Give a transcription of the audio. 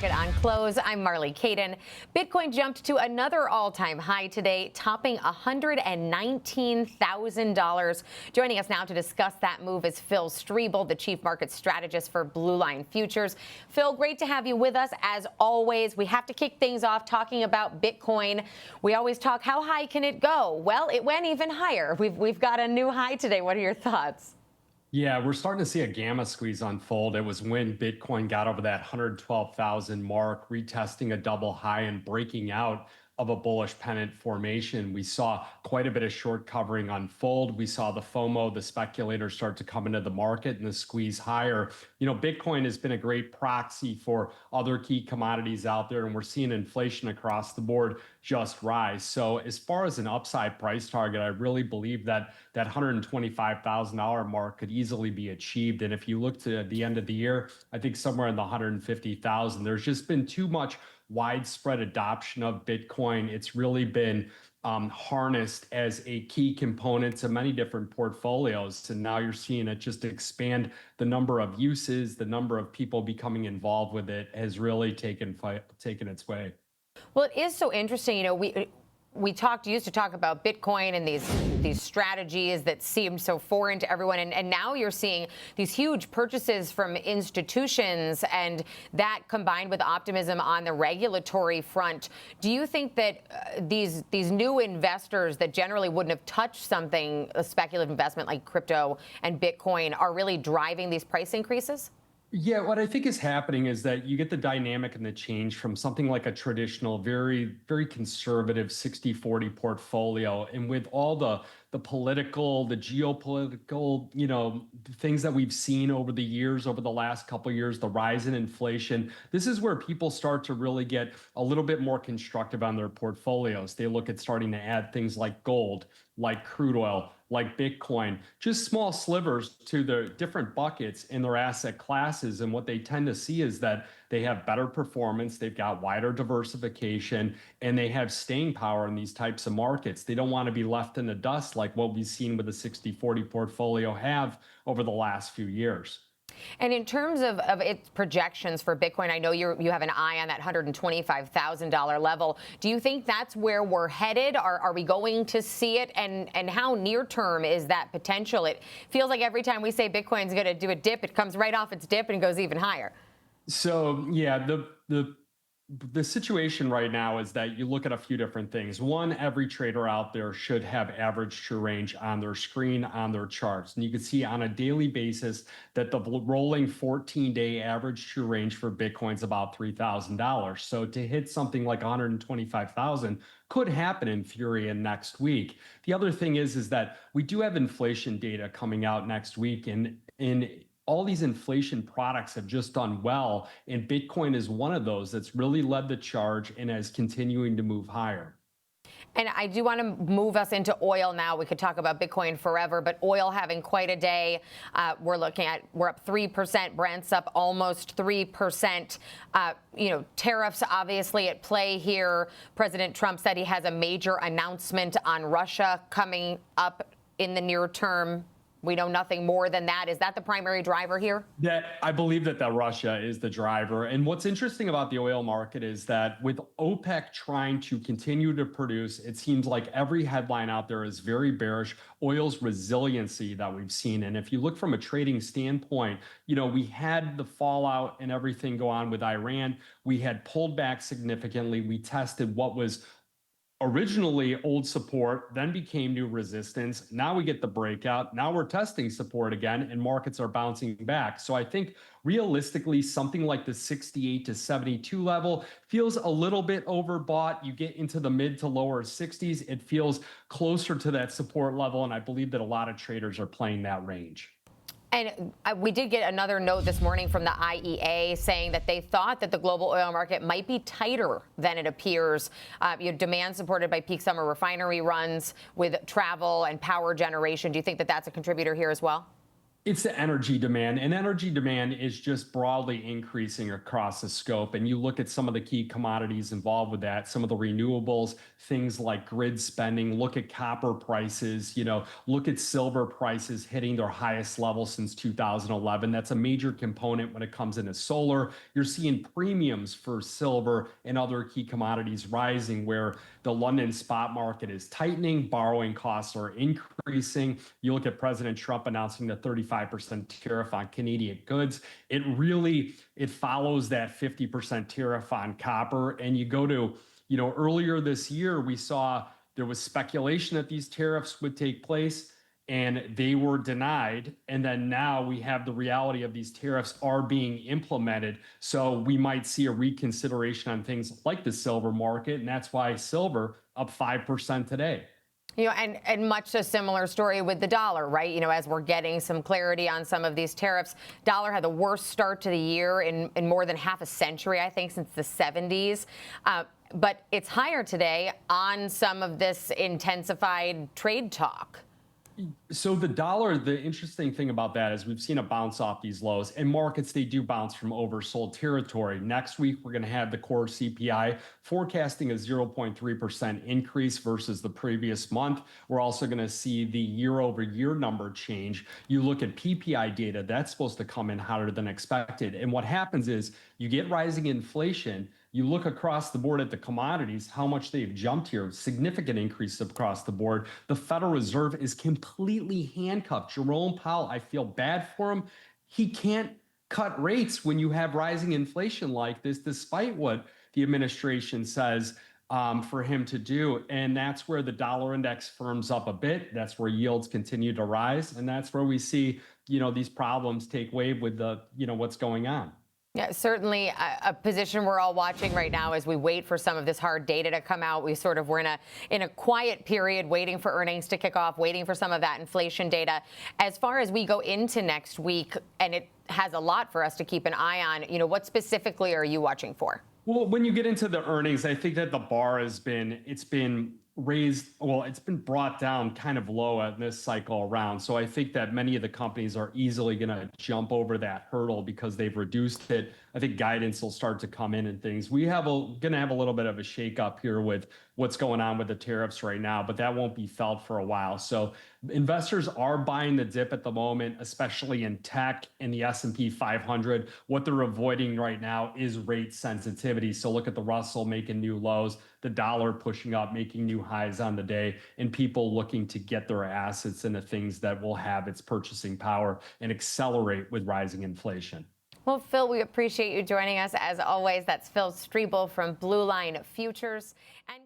On close, I'm Marley Caden. Bitcoin jumped to another all-time high today, topping $119,000. Joining us now to discuss that move is Phil Strebel, the chief market strategist for Blue Line Futures. Phil, great to have you with us. As always, we have to kick things off talking about Bitcoin. We always talk, how high can it go? Well, it went even higher. We've got a new high today. What are your thoughts? Yeah, we're starting to see a gamma squeeze unfold. It was when Bitcoin got over that 112,000 mark, retesting a double high and breaking out of a bullish pennant formation. We saw quite a bit of short covering unfold. We saw the FOMO, the speculators start to come into the market and the squeeze higher. Bitcoin has been a great proxy for other key commodities out there, and we're seeing inflation across the board just rise. So as far as an upside price target, I really believe that $125,000 mark could easily be achieved. And if you look to the end of the year, I think somewhere in the 150,000. There's just been too much widespread adoption of Bitcoin. It's really been harnessed as a key component to many different portfolios. And now you're seeing it just expand. The number of uses, the number of people becoming involved with it has really taken its way. Well, it is so interesting. We used to talk about Bitcoin and these strategies that seemed so foreign to everyone. And now you're seeing these huge purchases from institutions, and that combined with optimism on the regulatory front. Do you think that these new investors that generally wouldn't have touched something, a speculative investment like crypto and Bitcoin, are really driving these price increases? Yeah, what I think is happening is that you get the dynamic and the change from something like a traditional, very, very conservative 60-40 portfolio. And with all the political, the geopolitical, things that we've seen over the years, over the last couple of years, the rise in inflation, this is where people start to really get a little bit more constructive on their portfolios. They look at starting to add things like gold, like crude oil, like Bitcoin, just small slivers to the different buckets in their asset classes. And what they tend to see is that they have better performance, they've got wider diversification, and they have staying power in these types of markets. They don't want to be left in the dust like what we've seen with the 60-40 portfolio have over the last few years. And in terms of its projections for Bitcoin, I know you have an eye on that $125,000 level. Do you think that's where we're headed? Are we going to see it? And how near term is that potential? It feels like every time we say Bitcoin's going to do a dip, it comes right off its dip and goes even higher. So yeah, the situation right now is that you look at a few different things. One, every trader out there should have average true range on their screen, on their charts. And you can see on a daily basis that the rolling 14-day average true range for Bitcoin is about $3,000. So to hit something like 125,000 could happen in theory in next week. The other thing is that we do have inflation data coming out next week, and all these inflation products have just done well, and Bitcoin is one of those that's really led the charge and is continuing to move higher. And I do want to move us into oil now. We could talk about Bitcoin forever, but oil having quite a day. We're up 3%. Brent's up almost 3%. Tariffs obviously at play here. President Trump said he has a major announcement on Russia coming up in the near term. We know nothing more than that. Is that the primary driver here? I believe that Russia is the driver. And what's interesting about the oil market is that with OPEC trying to continue to produce, it seems like every headline out there is very bearish. Oil's resiliency that we've seen. And if you look from a trading standpoint, we had the fallout and everything go on with Iran. We had pulled back significantly. We tested what was originally old support, then became new resistance. Now we get the breakout. Now we're testing support again, and markets are bouncing back. So I think realistically, something like the 68 to 72 level feels a little bit overbought. You get into the mid to lower 60s, it feels closer to that support level, and I believe that a lot of traders are playing that range. And we did get another note this morning from the IEA saying that they thought that the global oil market might be tighter than it appears. Demand supported by peak summer refinery runs with travel and power generation. Do you think that that's a contributor here as well? It's the energy demand, and energy demand is just broadly increasing across the scope. And you look at some of the key commodities involved with that, some of the renewables, things like grid spending, look at copper prices, look at silver prices hitting their highest level since 2011. That's a major component when it comes into solar. You're seeing premiums for silver and other key commodities rising, where the London spot market is tightening, borrowing costs are increasing. You look at President Trump announcing the 35% tariff on Canadian goods. It follows that 50% tariff on copper. And you go to, earlier this year, we saw there was speculation that these tariffs would take place and they were denied. And then now we have the reality of these tariffs are being implemented. So we might see a reconsideration on things like the silver market. And that's why silver up 5% today. And much a similar story with the dollar, right? As we're getting some clarity on some of these tariffs, dollar had the worst start to the year in more than half a century, I think, since the 70s. But it's higher today on some of this intensified trade talk. So the dollar, the interesting thing about that is we've seen a bounce off these lows. In markets, they do bounce from oversold territory. Next week, we're going to have the core CPI forecasting a 0.3% increase versus the previous month. We're also going to see the year-over-year number change. You look at PPI data, that's supposed to come in hotter than expected. And what happens is you get rising inflation. You look across the board at the commodities, how much they've jumped here, significant increase across the board. The Federal Reserve is completely handcuffed. Jerome Powell, I feel bad for him. He can't cut rates when you have rising inflation like this, despite what the administration says for him to do. And that's where the dollar index firms up a bit. That's where yields continue to rise. And that's where we see, these problems take wave with what's going on. Yeah, certainly a position we're all watching right now as we wait for some of this hard data to come out. We're in a quiet period, waiting for earnings to kick off, waiting for some of that inflation data. As far as we go into next week, and it has a lot for us to keep an eye on, what specifically are you watching for? Well, when you get into the earnings, I think that the bar it's been raised, it's been brought down kind of low at this cycle around. So I think that many of the companies are easily going to jump over that hurdle because they've reduced it. I think guidance will start to come in and things. Going to have a little bit of a shakeup here with what's going on with the tariffs right now, but that won't be felt for a while. So investors are buying the dip at the moment, especially in tech and the S&P 500. What they're avoiding right now is rate sensitivity. So look at the Russell making new lows, the dollar pushing up, making new highs on the day, and people looking to get their assets into things that will have its purchasing power and accelerate with rising inflation. Well, Phil, we appreciate you joining us as always. That's Phil Strebel from Blue Line Futures. And